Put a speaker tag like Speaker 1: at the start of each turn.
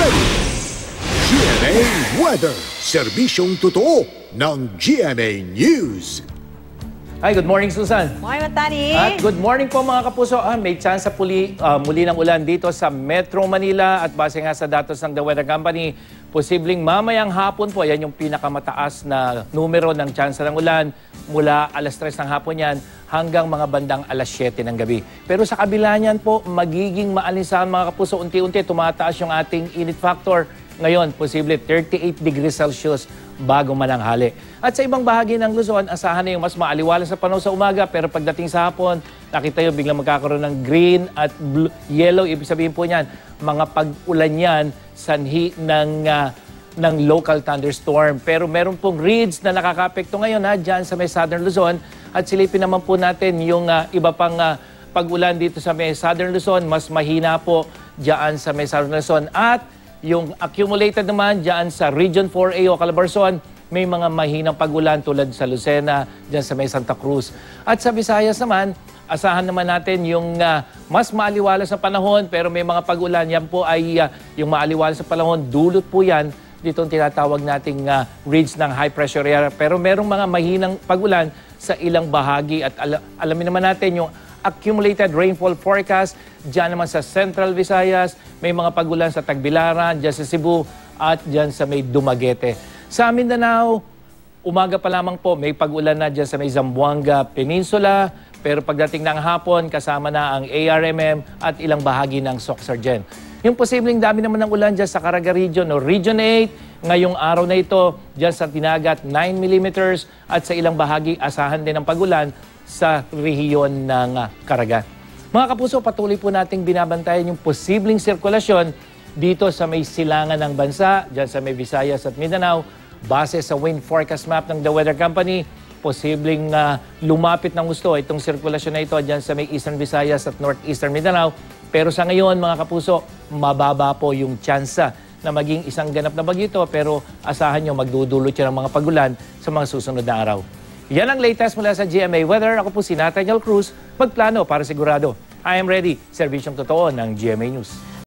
Speaker 1: GMA Weather, serbisyong totoo ng GMA News.
Speaker 2: Hi, good morning, Susan.
Speaker 3: Morning, Matani.
Speaker 2: At good morning po mga kapuso. May chance sa muli ng ulan dito sa Metro Manila at base nga sa datos ng The Weather Company, posibleng mamayang hapon po, yan yung pinakamataas na numero ng chance ng ulan mula alas 3 ng hapon yan hanggang mga bandang alas 7 ng gabi. Pero sa kabila niyan po, magiging maalinsahan mga kapuso, unti-unti tumataas yung ating init factor. Ngayon, posible 38 degrees Celsius bago mananghali. At sa ibang bahagi ng Luzon, asahan na yung mas maaliwalas sa panahon sa umaga, pero pagdating sa hapon, nakita yung biglang magkakaroon ng green at blue, yellow. Ibig sabihin po niyan, mga pag-ulan yan, sanhi ng local thunderstorm. Pero meron pong reeds na nakakapekto ngayon dyan sa may Southern Luzon. At silipin naman po natin yung iba pang pag-ulan dito sa may Southern Luzon, mas mahina po dyan sa may Southern Luzon. At yung accumulated naman dyan sa Region 4A o Calabarzon, may mga mahinang pag-ulan tulad sa Lucena, dyan sa may Santa Cruz. At sa Visayas naman, asahan naman natin yung mas maaliwalas na panahon, pero may mga pag-ulan. Yan po ay yung maaliwalas na panahon, dulot po yan dito ang tinatawag nating ridge ng high pressure area. Pero merong mga mahinang pag-ulan sa ilang bahagi. At alamin naman natin yung accumulated rainfall forecast dyan naman sa Central Visayas, may mga pag-ulan sa Tagbilaran, dyan sa Cebu at dyan sa may Dumaguete. Sa Mindanao, umaga pa lamang po may pag-ulan na dyan sa may Zamboanga Peninsula, pero pagdating ng hapon kasama na ang ARMM at ilang bahagi ng Sorsogon. Yung posibleng dami naman ng ulan dyan sa Caraga Region o Region 8, ngayong araw na ito dyan sa Tinagat 9 mm at sa ilang bahagi asahan din ng pag-ulan sa rehiyon ng Caraga. Mga kapuso, patuloy po nating binabantayan yung posibleng sirkulasyon dito sa may silangan ng bansa, dyan sa may Visayas at Mindanao. Base sa wind forecast map ng The Weather Company, posibleng lumapit ng gusto itong sirkulasyon na ito dyan sa may Eastern Visayas at Northeastern Mindanao. Pero sa ngayon, mga kapuso, mababa po yung tsansa na maging isang ganap na bagyo ito, pero asahan nyo magdudulot yan ng mga pagulan sa mga susunod na araw. Yan ang latest mula sa GMA Weather. Ako po si Nathaniel Cruz, magplano para sigurado. I am ready. Serbisyong totoo ng GMA News.